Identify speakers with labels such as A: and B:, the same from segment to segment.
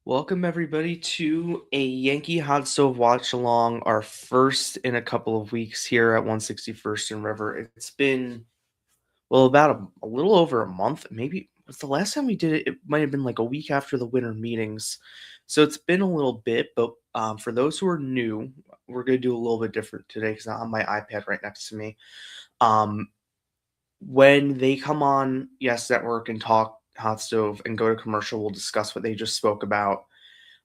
A: Welcome everybody to a Yankee Hot Stove watch along, our first in a couple of weeks here at 161st and River. It's been about a little over a month. Maybe was the last time we did it. It might have been like a week after the winter meetings, so it's been a little bit. But for those who are new, we're gonna do a little bit different today because I have my iPad right next to me. Um, when they come on Yes Network and talk Hot Stove and go to commercial, we'll discuss what they just spoke about.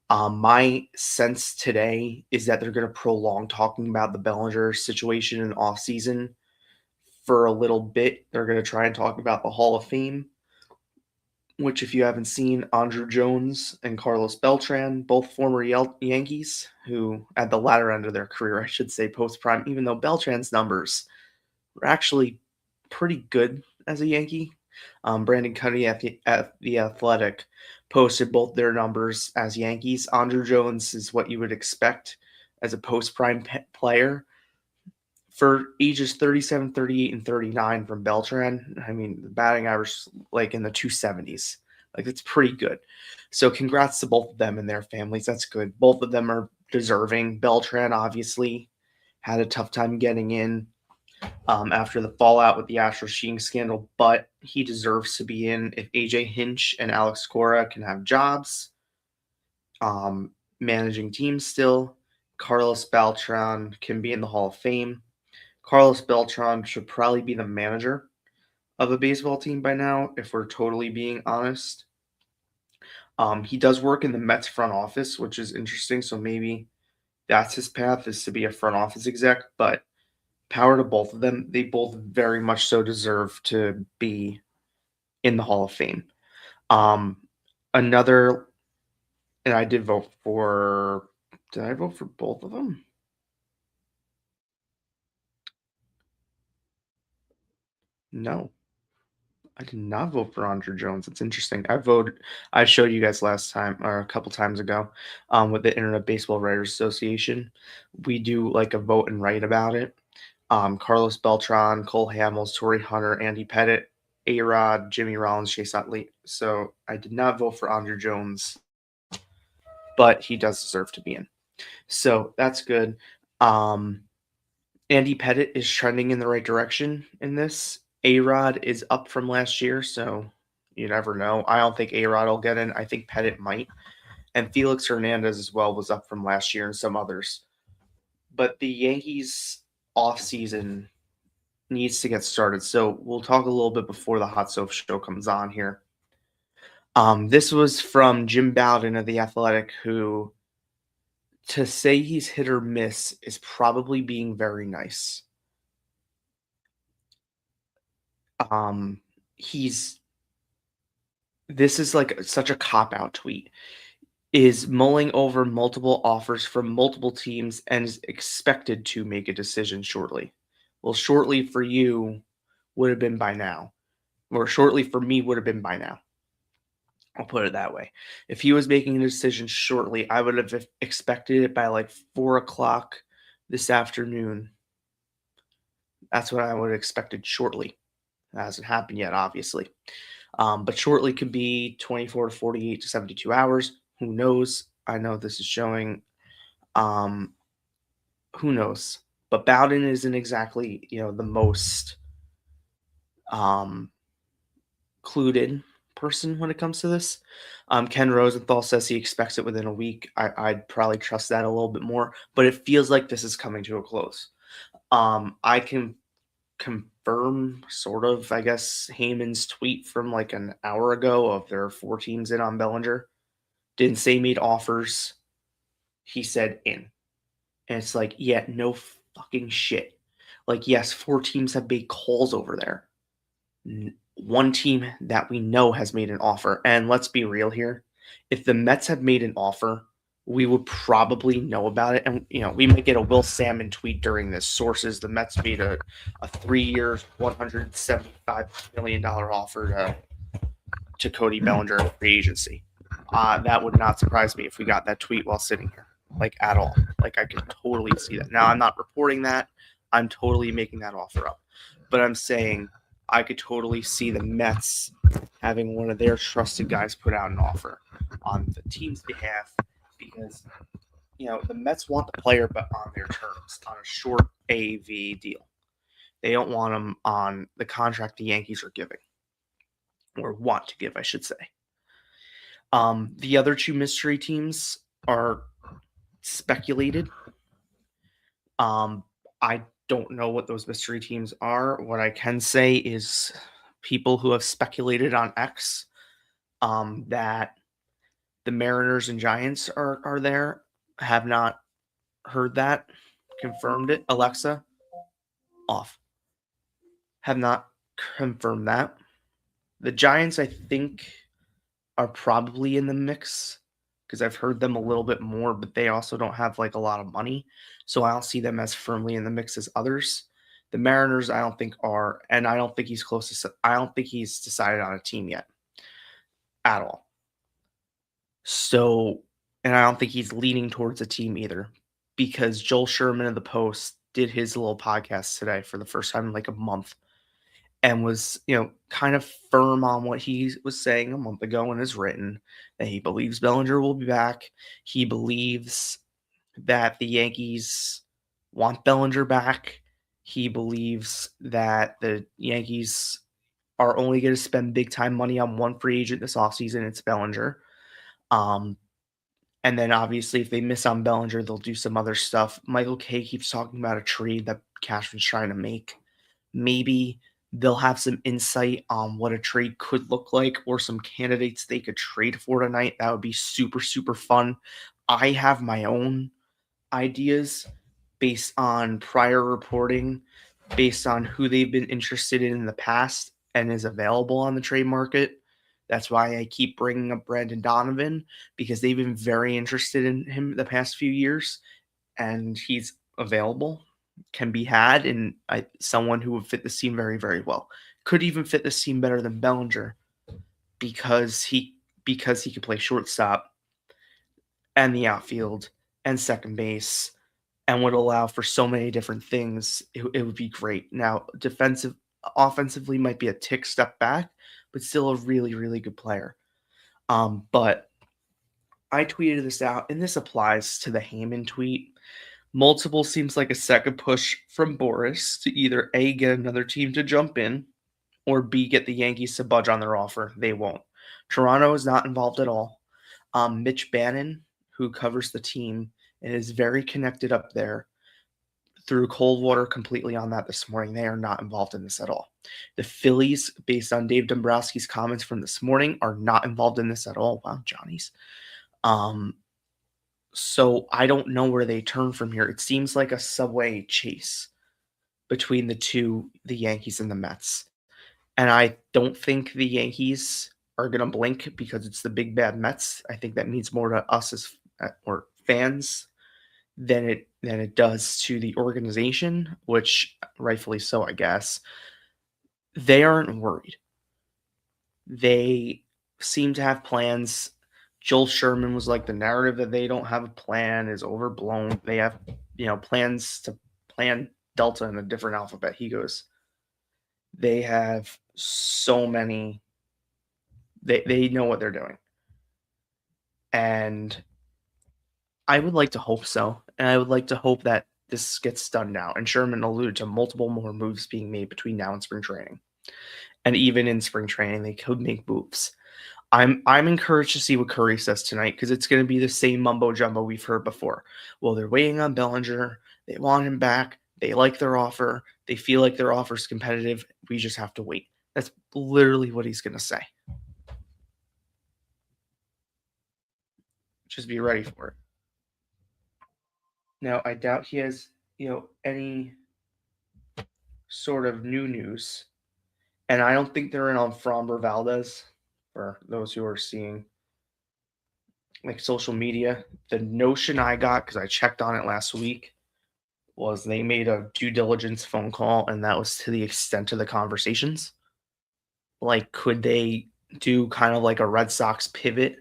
A: My sense today is that they're going to prolong talking about the Bellinger situation in off season for a little bit. They're going to try and talk about the Hall of Fame, which, if you haven't seen, Andrew Jones and Carlos Beltran, both former Yankees, who at the latter end of their career, I should say, post prime, even though Beltran's numbers were actually pretty good as a Yankee. Brandon Cuddy at the Athletic posted both their numbers as Yankees. Andrew Jones is what you would expect as a post-prime player. For ages 37, 38, and 39 from Beltran, I mean, the batting average like in the 270s. Like, it's pretty good. So congrats to both of them and their families. That's good. Both of them are deserving. Beltran obviously had a tough time getting in after the fallout with the Astros cheating scandal, but he deserves to be in. If AJ Hinch and Alex Cora can have jobs, managing teams still, Carlos Beltran can be in the Hall of Fame. Carlos Beltran should probably be the manager of a baseball team by now, if we're totally being honest. He does work in the Mets front office, which is interesting. So maybe that's his path, is to be a front office exec, but power to both of them. They both very much so deserve to be in the Hall of Fame. Um, another, and I did vote for. Did I vote for both of them? No, I did not vote for Andrew Jones. It's interesting. I showed you guys last time or a couple times ago, with the Internet Baseball Writers Association. We do like a vote and write about it. Carlos Beltran, Cole Hamels, Torrey Hunter, Andy Pettit, A-Rod, Jimmy Rollins, Chase Utley. So I did not vote for Andrew Jones, but he does deserve to be in. So that's good. Andy Pettit is trending in the right direction in this. A-Rod is up from last year, so you never know. I don't think A-Rod will get in. I think Pettit might. And Felix Hernandez as well was up from last year and some others. But the Yankees offseason needs to get started. So we'll talk a little bit before the Hot Stove Show comes on here. This was from Jim Bowden of The Athletic, who, to say he's hit or miss is probably being very nice. He's this is like such a cop-out tweet. Is mulling over multiple offers from multiple teams and is expected to make a decision shortly. Well, shortly for you would have been by now, or shortly for me would have been by now. I'll put it that way. If he was making a decision shortly, I would have expected it by like 4 o'clock this afternoon. That's what I would have expected shortly. That hasn't happened yet, obviously. But shortly could be 24 to 48 to 72 hours. Who knows? I know this is showing. Who knows? But Bowden isn't exactly, the most clued in person when it comes to this. Ken Rosenthal says he expects it within a week. I'd probably trust that a little bit more, but it feels like this is coming to a close. I can confirm, sort of, I guess, Heyman's tweet from like an hour ago of there are 4 teams in on Bellinger. Didn't say made offers. He said in. And it's like, yeah, no fucking shit. Like, yes, 4 teams have made calls over there. One team that we know has made an offer. And let's be real here. If the Mets have made an offer, we would probably know about it. And, we might get a Will Salmon tweet during this. Sources, the Mets made a 3-year, $175 million offer to Cody Bellinger in free agency. That would not surprise me if we got that tweet while sitting here, like, at all. Like, I can totally see that. Now, I'm not reporting that. I'm totally making that offer up. But I'm saying I could totally see the Mets having one of their trusted guys put out an offer on the team's behalf because the Mets want the player, but on their terms, on a short AV deal. They don't want him on the contract the Yankees are giving, or want to give, I should say. The other two mystery teams are speculated. I don't know what those mystery teams are. What I can say is people who have speculated on X that the Mariners and Giants are there have not heard that, confirmed it. Alexa, off. Have not confirmed that. The Giants, I think, are probably in the mix because I've heard them a little bit more, but they also don't have like a lot of money. So I don't see them as firmly in the mix as others. The Mariners, I don't think are, and I don't think he's close to, I don't think he's decided on a team yet at all. So, and I don't think he's leaning towards a team either because Joel Sherman of the Post did his little podcast today for the first time in like a month and was, kind of firm on what he was saying a month ago and has written that he believes Bellinger will be back. He believes that the Yankees want Bellinger back. He believes that the Yankees are only going to spend big time money on one free agent this offseason. It's Bellinger. And then obviously if they miss on Bellinger, they'll do some other stuff. Michael Kay keeps talking about a trade that Cashman's trying to make. Maybe they'll have some insight on what a trade could look like or some candidates they could trade for tonight. That would be super, super fun. I have my own ideas based on prior reporting, based on who they've been interested in the past and is available on the trade market. That's why I keep bringing up Brandon Donovan because they've been very interested in him the past few years and he's available, can be had, and someone who would fit the team very, very well. Could even fit the team better than Bellinger because he could play shortstop and the outfield and second base and would allow for so many different things. It would be great. Now, offensively might be a tick step back, but still a really, really good player. But I tweeted this out, and this applies to the Heyman tweet. Multiple seems like a second push from Boris to either A, get another team to jump in, or B, get the Yankees to budge on their offer. They won't. Toronto is not involved at all. Mitch Bannon, who covers the team and is very connected up there, threw cold water completely on that this morning. They are not involved in this at all. The Phillies, based on Dave Dombrowski's comments from this morning, are not involved in this at all. Wow, Johnny's. So I don't know where they turn from here. It seems like a subway chase between the Yankees and the Mets. And I don't think the Yankees are going to blink because it's the big bad Mets. I think that means more to us as or fans than it does to the organization, which rightfully so, I guess. They aren't worried. They seem to have plans. Joel Sherman was like, the narrative that they don't have a plan is overblown. They have, plans to plan Delta in a different alphabet. He goes, they have so many, they know what they're doing. And I would like to hope so. And I would like to hope that this gets done now. And Sherman alluded to multiple more moves being made between now and spring training. And even in spring training, they could make moves. I'm encouraged to see what Curry says tonight because it's going to be the same mumbo jumbo we've heard before. Well, they're waiting on Bellinger. They want him back. They like their offer. They feel like their offer is competitive. We just have to wait. That's literally what he's going to say. Just be ready for it. Now, I doubt he has, any sort of new news. And I don't think they're in on Framber Valdez, for those who are seeing like social media. The notion I got, because I checked on it last week, was they made a due diligence phone call, and that was to the extent of the conversations. Like, could they do kind of like a Red Sox pivot,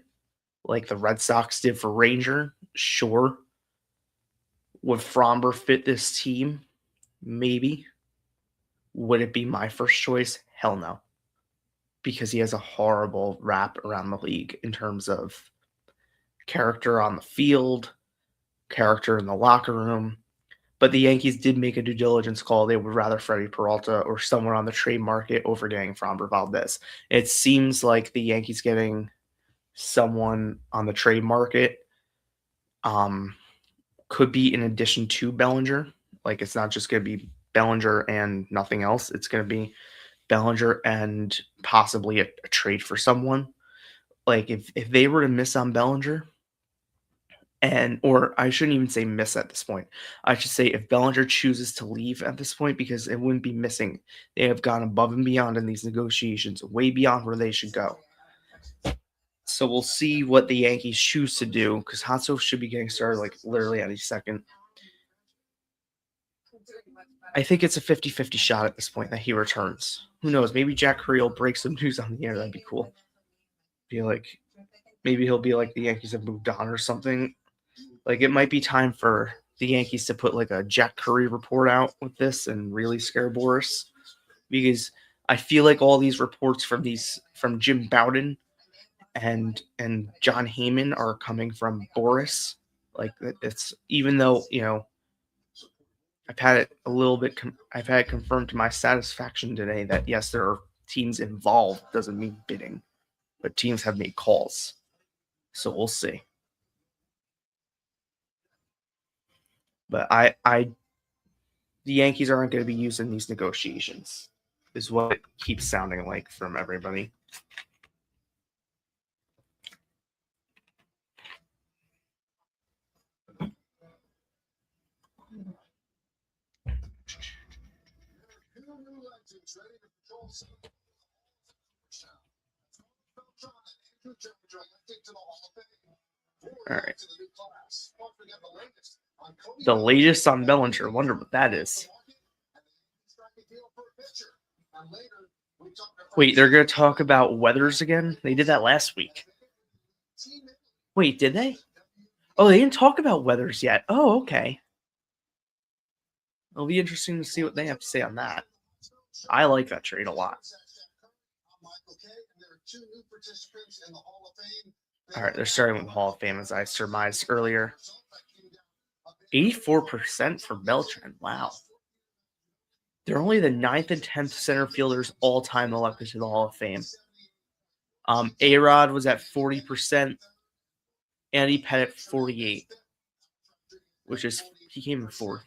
A: like the Red Sox did for Ranger? Sure. Would Framber fit this team? Maybe. Would it be my first choice? Hell no, because he has a horrible rap around the league in terms of character on the field, character in the locker room. But the Yankees did make a due diligence call. They would rather Freddie Peralta or someone on the trade market over getting Framber Valdez. It seems like the Yankees getting someone on the trade market um, could be in addition to Bellinger. Like, it's not just going to be Bellinger and nothing else. It's going to be Bellinger and possibly a trade for someone. Like, if they were to miss on Bellinger, and or I shouldn't even say miss at this point. I should say if Bellinger chooses to leave at this point, because it wouldn't be missing. They have gone above and beyond in these negotiations, way beyond where they should go. So we'll see what the Yankees choose to do, because Hanso should be getting started like literally any second. I think it's a 50-50 shot at this point that he returns. Who knows? Maybe Jack Curry will break some news on the air. That'd be cool. Be like, maybe he'll be like the Yankees have moved on or something. Like, it might be time for the Yankees to put like a Jack Curry report out with this and really scare Boris, because I feel like all these reports from Jim Bowden and John Heyman are coming from Boris. Like, it's, even though, I've had it a little bit. I've had it confirmed to my satisfaction today that yes, there are teams involved. Doesn't mean bidding, but teams have made calls. So we'll see. But the Yankees aren't going to be using these negotiations, is what it keeps sounding like from everybody. All right. The latest on Bellinger. Wonder what that is. Wait, they're going to talk about Weathers again? They did that last week. Wait, did they? Oh, they didn't talk about Weathers yet. Oh, okay. It'll be interesting to see what they have to say on that. I like that trade a lot. All right, they're starting with the Hall of Fame, as I surmised earlier. 84% for Beltran. Wow. They're only the 9th and 10th center fielders all time elected to the Hall of Fame. A-Rod was at 40%. Andy Pettit 48, which is, he came in 4th.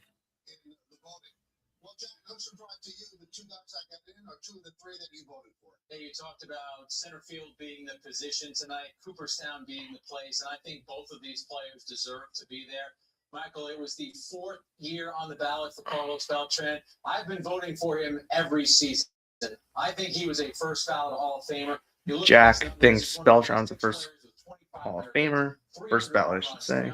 B: You talked about center field being the position tonight, Cooperstown being the place, and I think both of these players deserve to be there. Michael, it was the 4th year on the ballot for Carlos Beltran. I've been voting for him every season. I think he was a first ballot Hall of Famer.
A: Jack thinks Beltran's the first Hall of Famer. First ballot, I should say.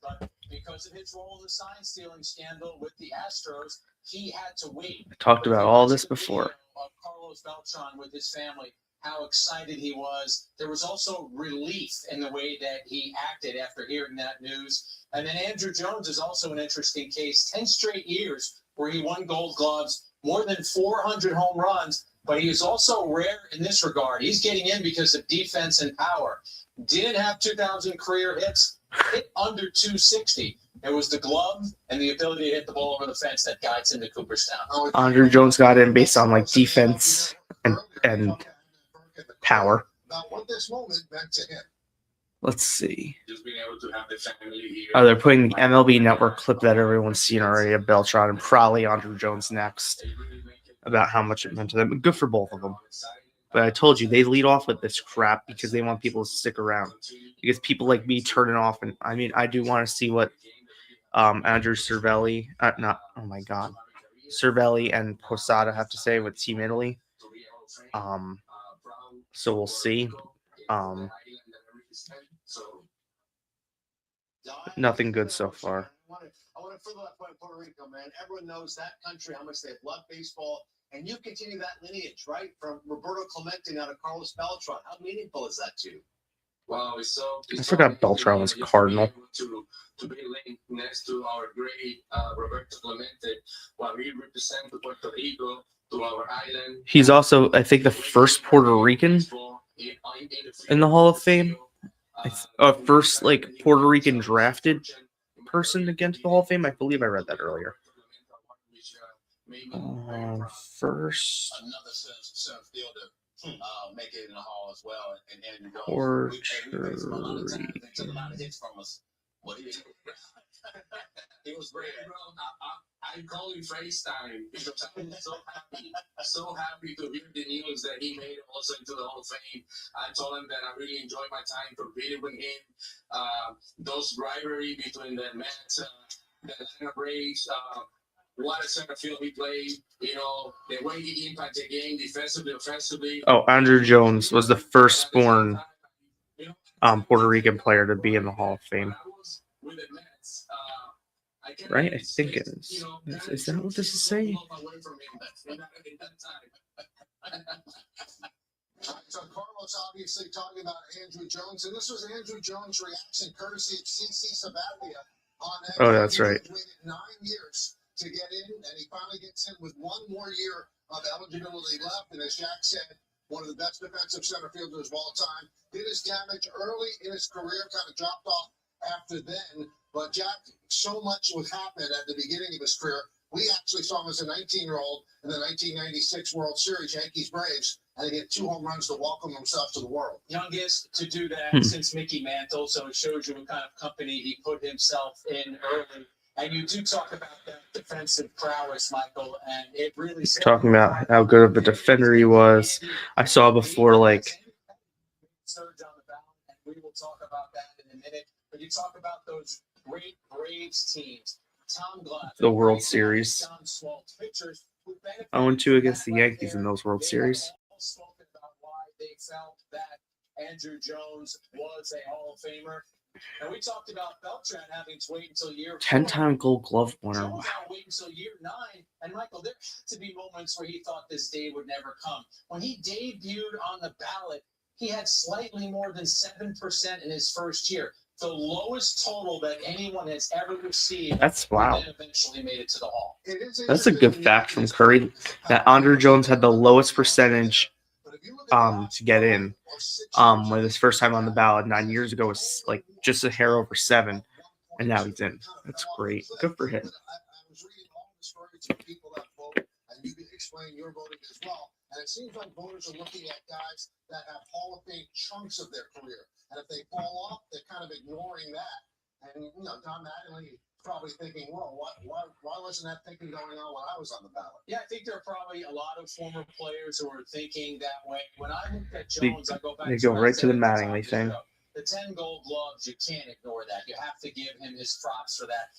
B: But because of his role in the sign stealing scandal with the Astros, he had to wait.
A: I talked about all this before.
B: Carlos Beltran with his family, how excited he was. There was also relief in the way that he acted after hearing that news. And then Andrew Jones is also an interesting case. 10 straight years where he won Gold Gloves, more than 400 home runs, but he is also rare in this regard. He's getting in because of defense and power. Didn't have 2,000 career hits, hit under 260. It was the glove and the ability to hit the ball over the fence that guides him to Cooperstown.
A: Andrew Jones got in based on like defense and power. Let's see. Oh, they're putting the MLB Network clip that everyone's seen already of Beltran and probably Andrew Jones next, about how much it meant to them. Good for both of them. But I told you, they lead off with this crap because they want people to stick around. Because people like me turn it off. And I mean, I do want to see what Andrew Cervelli, Cervelli and Posada have to say with Team Italy. So we'll see. Nothing good so far.
C: I want to fill that point in Puerto Rico, man. Everyone knows that country, how much they love baseball. And you continue that lineage, right? From Roberto Clemente now to Carlos Beltran. How meaningful is that to you?
B: Wow,
A: I forgot Beltran was a Cardinal.
B: To be linked next to our great Roberto Clemente, while we represent Puerto Rico, to our island.
A: He's also, I think, the first Puerto Rican in the Hall of Fame. First like Puerto Rican drafted person to get into the Hall of Fame. I believe I read that earlier. First
C: Another center fielder make it in the Hall as well. And
A: Puerto
C: a lot of time, they took a lot of
A: Rican.
C: hits from us. But he was great.
B: I call him FaceTime because I'm so happy to hear the news that he made it also into the Hall of Fame. I told him that I really enjoyed my time competing with him. Those rivalry between the Mets, the Atlanta Braves, what a center field he played. You know, the way he impacted the game defensively, offensively.
A: Oh, Andrew Jones was the firstborn Puerto Rican player to be in the Hall of Fame. Right? I think it is. Is that what this is saying?
C: So Carlos obviously talking about Andrew Jones, and this was Andrew Jones' reaction courtesy of CC Sabathia on that.
A: Oh, that's right.
C: He waited 9 years to get in, and he finally gets in with 1 more year of eligibility left. And as Jack said, one of the best defensive center fielders of all time. Did his damage early in his career, kind of dropped off after then. But Jack, so much was happening at the beginning of his career. We actually saw him as a 19-year-old in the 1996 World Series, Yankees Braves, and he hit 2 home runs to welcome himself to the world.
B: Youngest to do that since Mickey Mantle, so it shows you what kind of company he put himself in early. And you do talk about that defensive prowess, Michael, and it really
A: Talking about how good of a defender he was. I saw before, like,
B: surge on the ballot, and we will talk about that in a minute. But you talk about those great Braves teams. Tom Glavine,
A: the World Series. 0-2 against the Yankees in those World Series.
B: Spoken about why they felt that Andrew Jones was a Hall of Famer. And we talked about Beltran having to wait until year
A: 10-time Gold Glove winner.
B: Jones had to wait until year 9. And Michael, there had to be moments where he thought this day would never come. When he debuted on the ballot, he had slightly more than 7% in his first year. The lowest total that anyone has ever received.
A: That's wow.
B: And then eventually made it to the Hall.
A: That's a good fact from Curry that Andrew Jones had the lowest percentage to get in. When his first time on the ballot 9 years ago was like just a hair over 7, and now he's in. That's great. Good for him.
C: I was reading all the stories of people that vote, and you can explain your voting as well. And it seems like voters are looking at guys that have Hall of Fame chunks of their career. And if they fall off, they're kind of ignoring that. And, you know, Don Mattingly probably thinking, well, why wasn't that thinking going on when I was on the ballot?
B: Yeah, I think there are probably a lot of former players who are thinking that way. When I looked at Jones, I go back
A: they go right to the Mattingly thing.
B: The 10 gold gloves, you can't ignore that. You have to give him his props for that.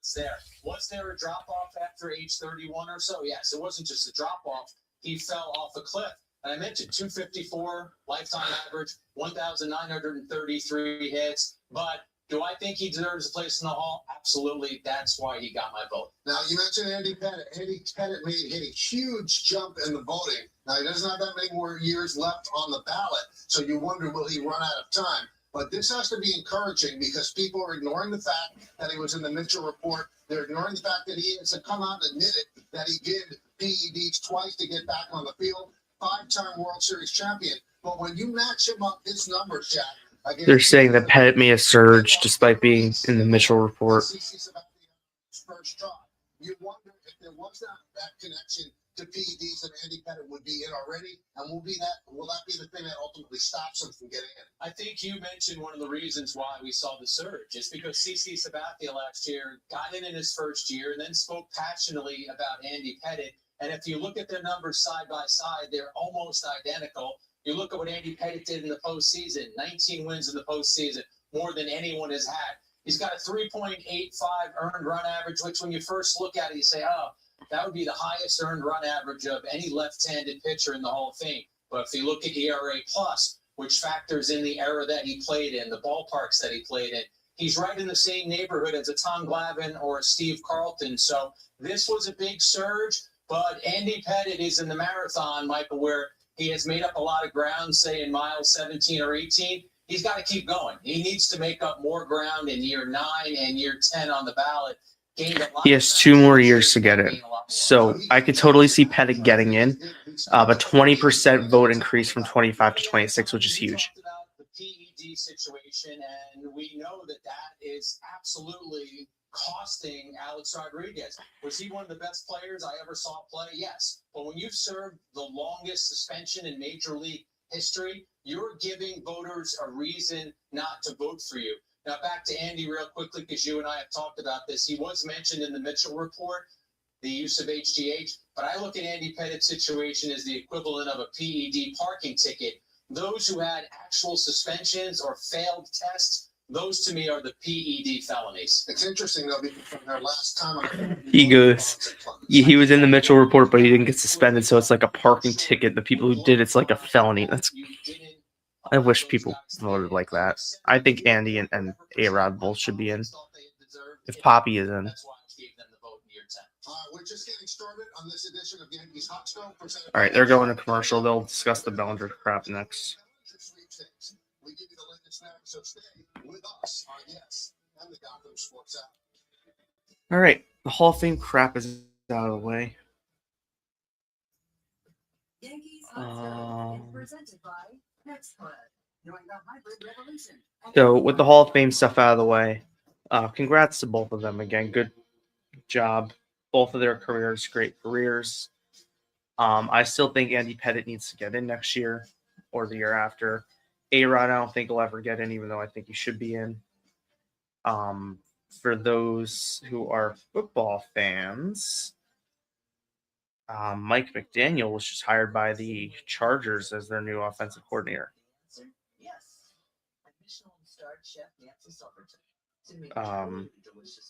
B: It's there. Was there a drop-off after age 31 or so? Yes, it wasn't just a drop-off. He fell off a cliff. And I mentioned 254 lifetime average, 1,933 hits. But do I think he deserves a place in the Hall? Absolutely. That's why he got my vote.
C: Now, you mentioned Andy Pettit. Andy Pettit made a huge jump in the voting. Now, he doesn't have that many more years left on the ballot, so you wonder, will he run out of time? But this has to be encouraging because people are ignoring the fact that he was in the Mitchell report. They're ignoring the fact that he has to come out and admit it, that he did PEDs twice to get back on the field. 5-time World Series champion. But when you match him up, his numbers, Jack.
A: They're saying that Pettit may have surged despite being in the Mitchell report.
C: You wonder if there was that connection to PEDs that Andy Pettit would be in already, and will that be the thing that ultimately stops him from getting in?
B: I think you mentioned one of the reasons why we saw the surge is because CC Sabathia last year got in his first year and then spoke passionately about Andy Pettit. And if you look at their numbers side by side, they're almost identical. You look at what Andy Pettit did in the postseason, 19 wins in the postseason, more than anyone has had. He's got a 3.85 earned run average, which when you first look at it, you say, oh, that would be the highest earned run average of any left-handed pitcher in the Hall of Fame. But if you look at ERA plus, which factors in the era that he played in, the ballparks that he played in, he's right in the same neighborhood as a Tom Glavine or a Steve Carlton. So this was a big surge. But Andy Pettit is in the marathon, Michael, where he has made up a lot of ground, say in miles 17 or 18. He's got to keep going. He needs to make up more ground in year 9 and year 10 on the ballot.
A: He has 2 more years to get in. So I could totally see Pettit getting in. But 20% vote increase from 25 to 26, which is huge.
B: The PED situation, and we know that is absolutely costing Alex Rodriguez. Was he one of the best players I ever saw play? Yes. But when you've served the longest suspension in Major League history, you're giving voters a reason not to vote for you. Now, back to Andy real quickly, because you and I have talked about this. He was mentioned in the Mitchell report, the use of HGH, but I look at Andy Pettit's situation as the equivalent of a PED parking ticket. Those who had actual suspensions or failed tests, those to me are the PED felonies.
C: It's interesting though, because from their last time
A: he goes, he was in the Mitchell report, but he didn't get suspended, so it's like a parking ticket. The people who did it's like a felony. I wish people voted like that. I think Andy and A-Rod both should be in. If Poppy is in.
C: We're just getting started on this edition of Yankees Hot Stove.
A: All right, they're going to commercial. They'll discuss the Bellinger crap next.
C: We give you the latest now, so stay with us on Yes and the Gotham Sports app.
A: All right, the Hall of Fame crap is out of the way. So with the Hall of Fame stuff out of the way, congrats to both of them again. Good job. Both of their careers, great careers. I still think Andy Pettit needs to get in next year or the year after. A-Rod, I don't think he'll ever get in, even though I think he should be in. For those who are football fans, Mike McDaniel was just hired by the Chargers as their new offensive coordinator.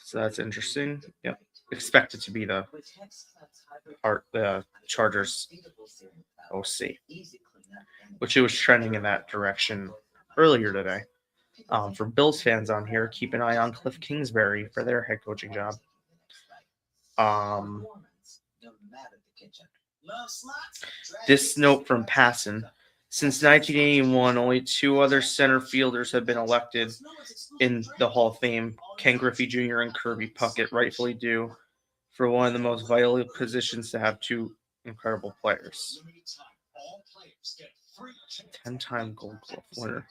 A: So that's interesting. Yep. Expected to be the Chargers OC, which it was trending in that direction earlier today. For Bills fans on here, keep an eye on Cliff Kingsbury for their head coaching job. This note from Passon. Since 1981, only 2 other center fielders have been elected in the Hall of Fame, Ken Griffey Jr. and Kirby Puckett, rightfully due for one of the most vital positions to have 2 incredible players. 10-time Gold Glove winner.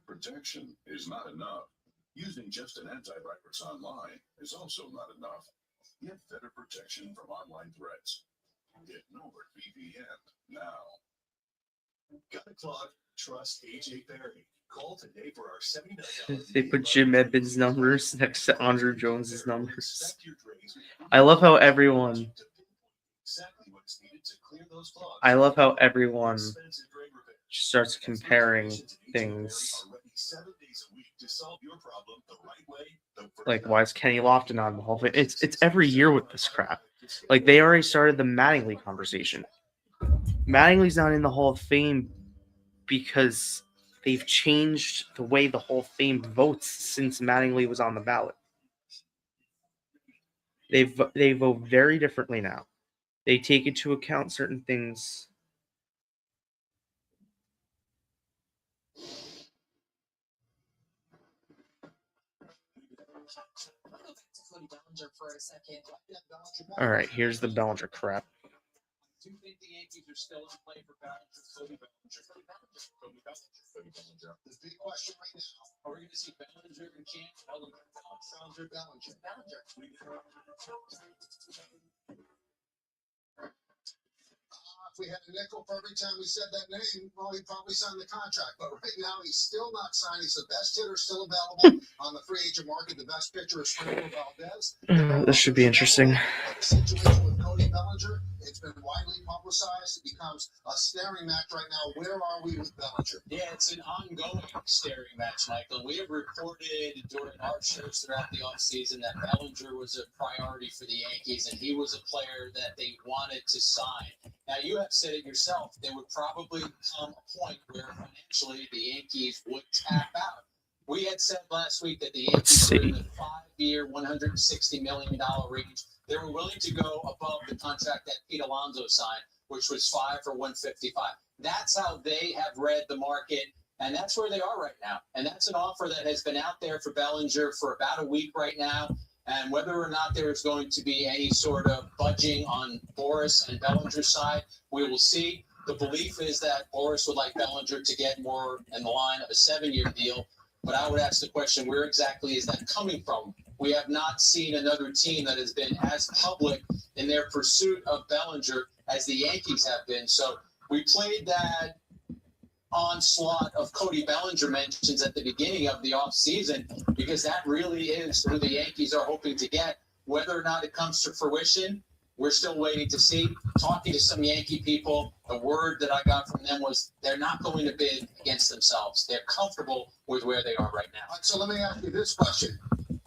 D: Protection is not enough. Using just an antivirus online is also not enough. Get better protection from online threats. Get NordVPN now. Got a clog? Trust AJ Berry. Call today for our $79.
A: They put Jim Edmonds' numbers next to Andrew Jones's numbers. I love how everyone starts comparing things. Like, why is Kenny Lofton on the Hall of Fame? It's every year with this crap. Like, they already started the Mattingly conversation. Mattingly's not in the Hall of Fame because they've changed the way the Hall of Fame votes since Mattingly was on the ballot. They vote very differently now. They take into account certain things. All right, here's the Bellinger crap.
B: Do you think the Yankees are still in play for Bellinger? Cody Bellinger. The big question right now: are we going to see Bellinger in camp? Bellinger.
C: If we had a nickel for every time we said that name, well, he'd probably sign the contract. But right now, he's still not signed. He's the best hitter still available on the free agent market. The best pitcher is Fernando Valdez.
A: This should be interesting.
C: The situation with Cody Bellinger, it's been widely publicized. It becomes a staring match right now. Where are we with Bellinger?
B: Yeah, it's an ongoing staring match, Michael. We have reported during our shows throughout the offseason that Bellinger was a priority for the Yankees, and he was a player that they wanted to sign. Now, you have said it yourself. There would probably come a point where financially the Yankees would tap out. We had said last week that the Yankees were in the 5-year, $160 million range. They were willing to go above the contract that Pete Alonso signed, which was 5 for 155. That's how they have read the market, and that's where they are right now. And that's an offer that has been out there for Bellinger for about a week right now. And whether or not there's going to be any sort of budging on Boris and Bellinger's side, we will see. The belief is that Boris would like Bellinger to get more in the line of a 7-year deal. But I would ask the question, where exactly is that coming from? We have not seen another team that has been as public in their pursuit of Bellinger as the Yankees have been. So we played that onslaught of Cody Bellinger mentions at the beginning of the offseason because that really is who the Yankees are hoping to get. Whether or not it comes to fruition, we're still waiting to see. Talking to some Yankee people, the word that I got from them was they're not going to bid against themselves. They're comfortable with where they are right now.
C: So let me ask you this question.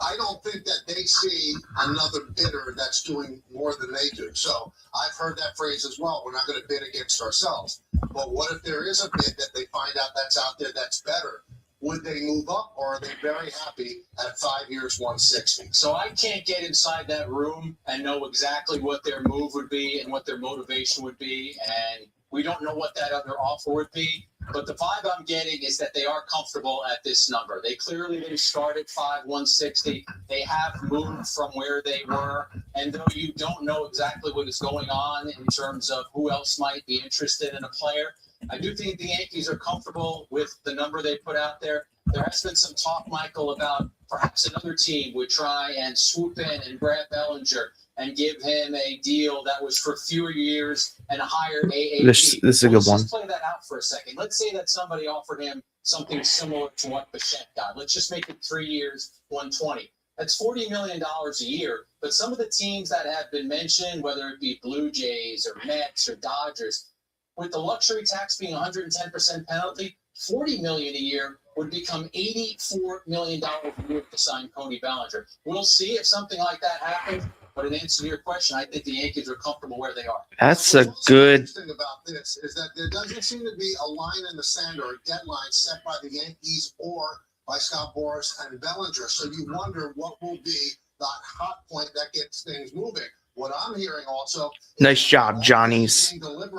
C: I don't think that they see another bidder that's doing more than they do. So I've heard that phrase as well. We're not going to bid against ourselves. But what if there is a bid that they find out that's out there that's better? Would they move up, or are they very happy at 5 years, 160?
B: So I can't get inside that room and know exactly what their move would be and what their motivation would be. And we don't know what that other offer would be. But the vibe I'm getting is that they are comfortable at this number. They clearly didn't start at 160. They have moved from where they were. And though you don't know exactly what is going on in terms of who else might be interested in a player, I do think the Yankees are comfortable with the number they put out there. There has been some talk, Michael, about perhaps another team would try and swoop in and grab Bellinger and give him a deal that was for fewer years and a higher AAV.
A: This is a good one.
B: Let's play that out for a second. Let's say that somebody offered him something similar to what Bichette got. Let's just make it 3 years, 120. That's $40 million a year. But some of the teams that have been mentioned, whether it be Blue Jays or Mets or Dodgers, with the luxury tax being 110% penalty, $40 million a year would become $84 million a year to sign Cody Bellinger. We'll see if something like that happens. But in answer to your question, I think the Yankees are comfortable where they are.
A: That's a good.
C: The thing about this is that there doesn't seem to be a line in the sand or a deadline set by the Yankees or by Scott Boras and Bellinger. So you wonder what will be that hot point that gets things moving. What I'm hearing also.
A: Nice job, Johnny's.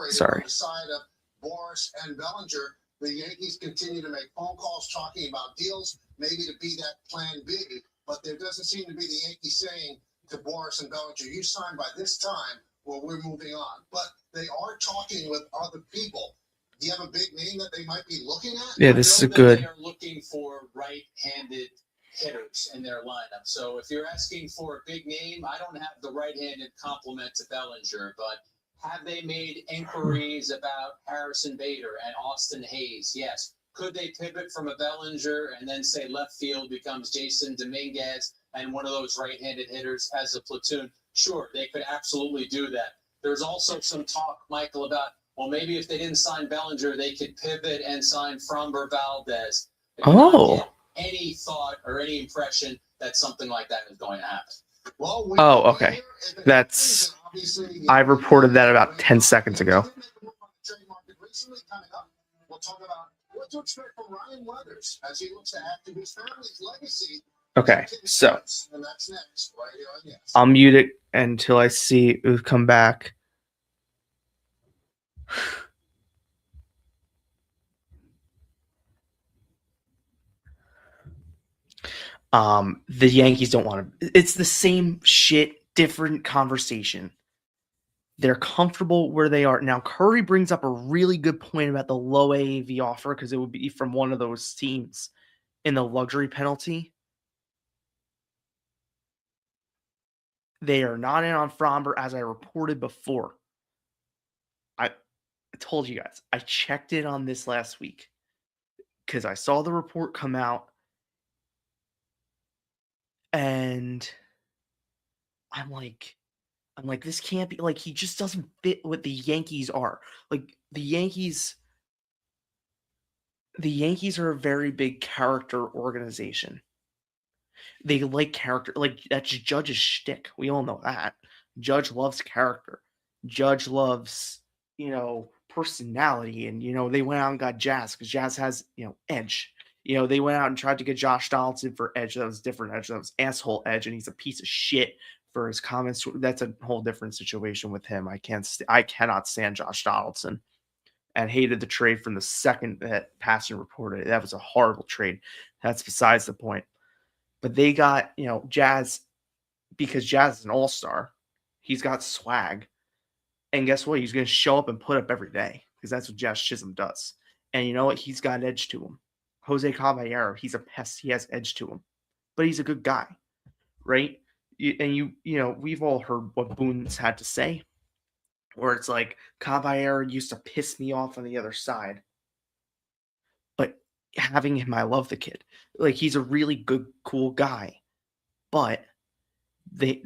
A: Sorry.
C: On the side of Boras and Bellinger, the Yankees continue to make phone calls talking about deals, maybe to be that plan B. But there doesn't seem to be the Yankees saying to Boras and Bellinger, you sign by this time or we're moving on. But they are talking with other people. Do you have a big name that they might be looking at?
A: Yeah, this is a good.
B: They are looking for right-handed hitters in their lineup. So if you're asking for a big name, I don't have the right-handed complement to Bellinger, but have they made inquiries about Harrison Bader and Austin Hayes? Yes. Could they pivot from a Bellinger and then say left field becomes Jason Dominguez and one of those right-handed hitters as a platoon? Sure, they could absolutely do that. There's also some talk, Michael, about, well, maybe if they didn't sign Bellinger, they could pivot and sign Framber Valdez.
A: Oh.
B: Any thought or any impression that something like that is going to happen?
C: Well,
A: Oh, okay. That's. I reported that about 10 seconds ago.
C: We'll talk about what to expect from Ryan Weathers as he looks to add to his family's legacy.
A: Okay, so
C: and that's next, right here on Yes.
A: I'll mute it until I see it come back. The Yankees don't want to. It's the same shit, different conversation. They're comfortable where they are. Now, Curry brings up a really good point about the low AAV offer because it would be from one of those teams in the luxury penalty. They are not in on Framber, as I reported before. I told you guys, I checked in on this last week because I saw the report come out. And I'm like, this can't be, like, he just doesn't fit what the Yankees are. Like, the Yankees are a very big character organization. They like character. Like, that's Judge's shtick. We all know that. Judge loves character. Judge loves, personality. And, they went out and got Jazz because Jazz has, edge. They went out and tried to get Josh Donaldson for Edge. That was different Edge. That was asshole Edge, and he's a piece of shit for his comments. That's a whole different situation with him. I cannot stand Josh Donaldson, and hated the trade from the second that Passion reported it. That was a horrible trade. That's besides the point. But they got, Jazz, because Jazz is an all-star. He's got swag. And guess what? He's going to show up and put up every day because that's what Jazz Chisholm does. And you know what? He's got edge to him. Jose Caballero, he's a pest. He has edge to him. But he's a good guy, right? We've all heard what Boone's had to say, where it's like, Caballero used to piss me off on the other side. But having him, I love the kid. Like, he's a really good, cool guy. But they're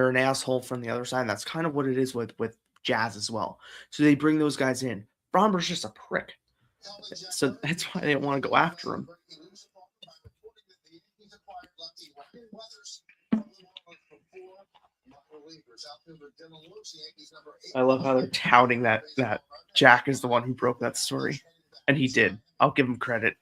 A: an asshole from the other side. And that's kind of what it is with Jazz as well. So they bring those guys in. Fromber's just a prick. So that's why they don't want to go after him. I love how they're touting that Jack is the one who broke that story. And he did. I'll give him credit.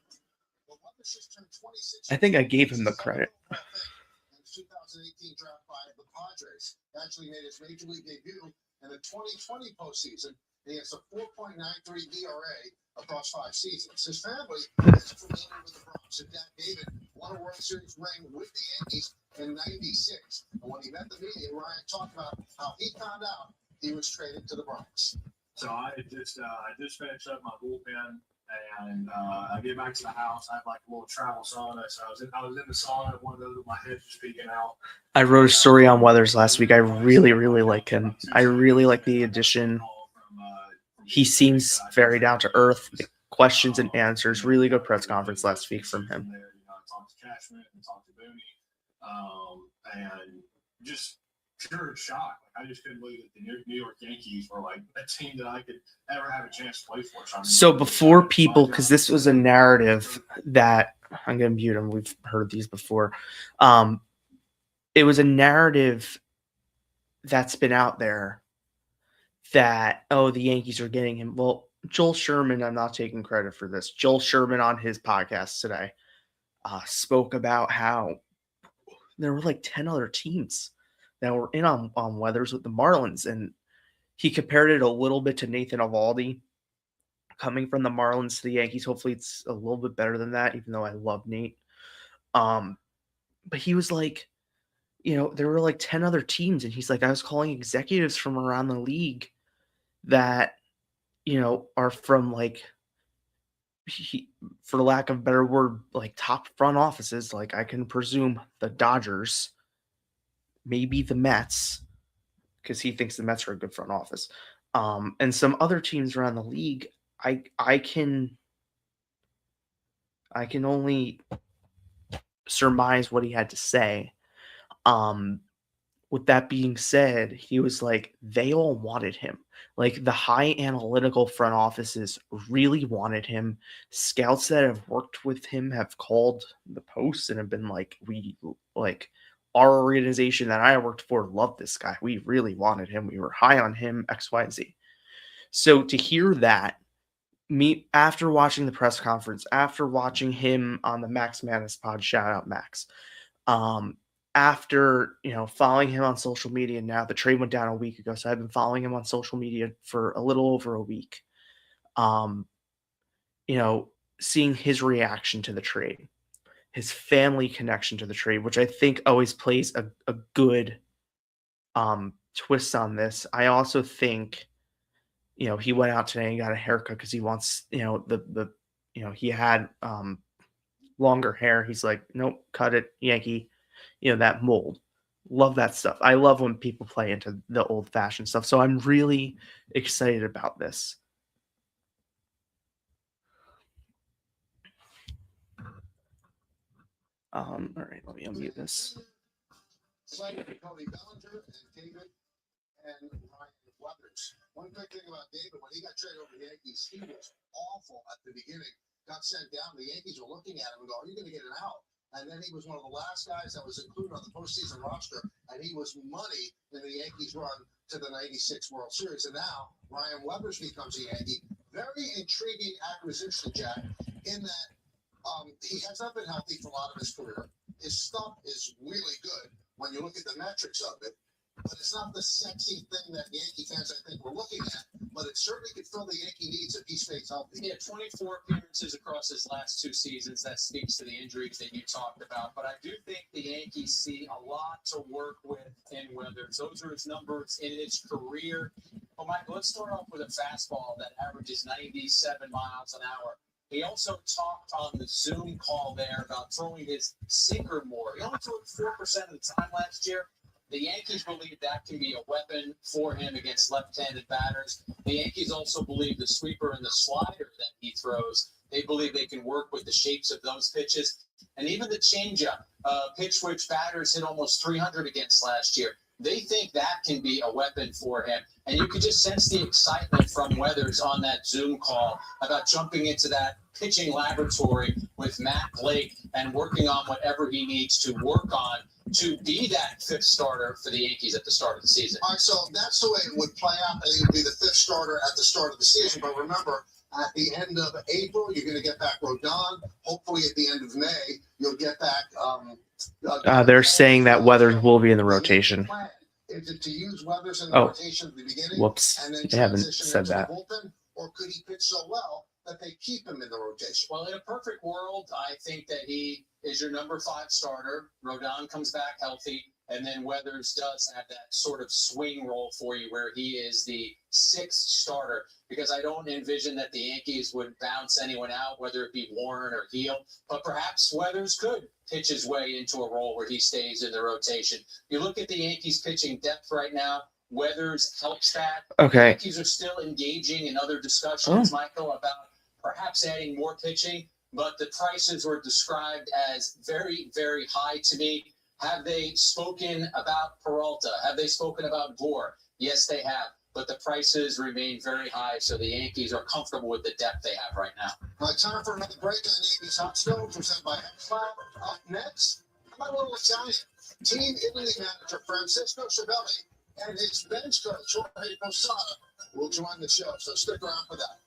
A: I think I gave him the credit.
C: 2018 draft by the Padres. Actually made his major league debut in the 2020 postseason. He has a 4.93 ERA across 5 seasons. His family is familiar with the Bronx, and Dad David won a World Series ring with the Yankees in '96. And when he met the media, Ryan talked about how he found out he was traded to the Bronx.
E: So I just finished up my bullpen, and I get back to the house. I have like a little travel sauna, so I was in the sauna. One of those with my head just peeking out.
A: I wrote a story on Weathers last week. I really, really like him. I really like the addition. He seems very down to earth. The questions and answers. Really good press conference last week from him.
E: I talked to Cashman and talked to Booney, and just pure shock. Like, I just couldn't believe that the New York Yankees were like a team that I could ever have a chance to play for.
A: So before people, because this was a narrative that I'm going to mute them. We've heard these before. It was a narrative that's been out there that, the Yankees are getting him. Well, Joel Sherman, I'm not taking credit for this. Joel Sherman on his podcast today spoke about how there were like 10 other teams that were in on Weathers with the Marlins. And he compared it a little bit to Nathan Eovaldi coming from the Marlins to the Yankees. Hopefully it's a little bit better than that, even though I love Nate. But he was like, there were like 10 other teams. And he's like, I was calling executives from around the league that, are from like, for lack of a better word, like top front offices. Like, I can presume the Dodgers, maybe the Mets, because he thinks the Mets are a good front office, and some other teams around the league. I can only surmise what he had to say. With that being said, he was like, they all wanted him. Like, the high analytical front offices really wanted him. Scouts that have worked with him have called the Post and have been like, our organization that I worked for loved this guy. We really wanted him. We were high on him, X, Y, and Z. So to hear that, me, after watching the press conference, after watching him on the Max Manus pod, shout out Max, after, following him on social media now, the trade went down a week ago, so I've been following him on social media for a little over a week. Seeing his reaction to the trade, his family connection to the trade, which I think always plays a good twist on this. I also think, he went out today and got a haircut because he wants, he had longer hair. He's like, nope, cut it, Yankee. That mold. Love that stuff. I love when people play into the old-fashioned stuff. So I'm really excited about this. All right, let me unmute this.
C: Cody Bellinger and David and Ryan Weathers. One quick thing about David, when he got traded over to the Yankees, he was awful at the beginning. Got sent down. The Yankees were looking at him and go, "Are you going to get an out?" And then he was one of the last guys that was included on the postseason roster, and he was money in the Yankees' run to the '96 World Series. And now Ryan Weathers becomes a Yankee. very intriguing acquisition, Jack, in that he has not been healthy for a lot of his career. His stuff is really good when you look at the metrics of it, but it's not the sexy thing that Yankee fans, I think, were looking at. But it certainly could fill the Yankee needs if he stays healthy.
B: Yeah, 24 appearances across his last 2 seasons. That speaks to the injuries that you talked about. But I do think the Yankees see a lot to work with in Weathers. Those are his numbers in his career. Well, Mike, let's start off with a fastball that averages 97 miles an hour. He also talked on the Zoom call there about throwing his sinker more. He only threw it 4% of the time last year. The Yankees believe that can be a weapon for him against left-handed batters. The Yankees also believe the sweeper and the slider that he throws, they believe they can work with the shapes of those pitches. And even the changeup, pitch which batters hit almost 300 against last year. They think that can be a weapon for him. And you could just sense the excitement from Weathers on that Zoom call about jumping into that pitching laboratory with Matt Blake and working on whatever he needs to work on to be that fifth starter for the Yankees at the start of the season.
C: All right, so that's the way it would play out. He would be the fifth starter at the start of the season. But remember, at the end of April, you're going to get back Rodon. Hopefully, at the end of May, you'll get back.
A: They're saying that Weathers will be in the rotation.
C: Is it to use Weathers in the rotation at the beginning?
A: Whoops.
C: And then
A: They haven't
C: transition
A: said
C: into
A: that.
C: the bullpen? Or could he pitch so well that they keep him in the rotation?
B: Well, in a perfect world, I think that he is your number 5 starter. Rodon comes back healthy, and then Weathers does have that sort of swing role for you where he is the 6th starter, because I don't envision that the Yankees would bounce anyone out, whether it be Warren or Heel, but perhaps Weathers could pitch his way into a role where he stays in the rotation. You look at the Yankees pitching depth right now, Weathers helps that.
A: Okay.
B: The Yankees are still engaging in other discussions, Michael, about perhaps adding more pitching, but the prices were described as very, very high to me. Have they spoken about Peralta? Have they spoken about Gore? Yes, they have, but the prices remain very high, so the Yankees are comfortable with the depth they have right now.
C: All right, time for another break on Yankees Hot Stove, presented by Hexlab. Up next, how about a little Italian? Team Italy manager Francesco Cervelli and his bench coach Jorge Posada will join the show, so stick around for that.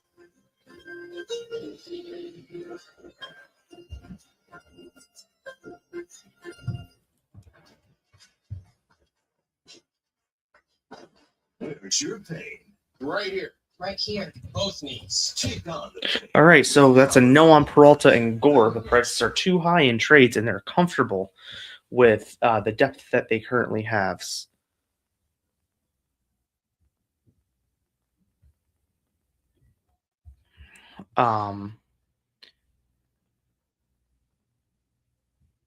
D: Where's your pain?
B: Right here.
F: Right here.
B: Both knees.
D: Take on the pain.
A: All right, so that's a no on Peralta and Gore. The prices are too high in trades, and they're comfortable with the depth that they currently have.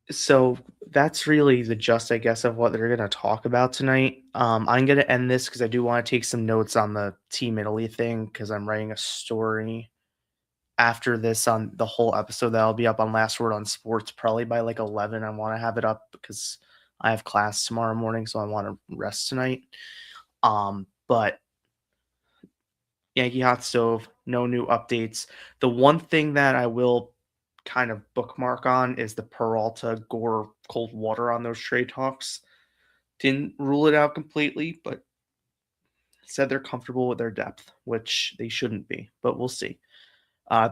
A: So that's really the gist, I guess, of what they're going to talk about tonight. I'm going to end this because I do want to take some notes on the Team Italy thing because I'm writing a story after this on the whole episode that'll be up on Last Word on Sports probably by like 11. I want to have it up because I have class tomorrow morning, so I want to rest tonight. But Yankee Hot Stove, no new updates. The one thing that I will kind of bookmark on is the Peralta Gore cold water on those trade talks. Didn't rule it out completely, but said they're comfortable with their depth, which they shouldn't be, but we'll see.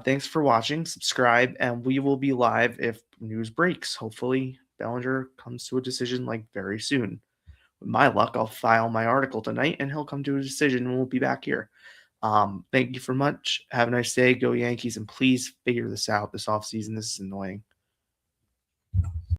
A: Thanks for watching. Subscribe, and we will be live if news breaks. Hopefully, Bellinger comes to a decision like very soon. With my luck, I'll file my article tonight, and he'll come to a decision, and we'll be back here. Thank you for much. Have a nice day. Go Yankees, and please figure this out this offseason. This is annoying.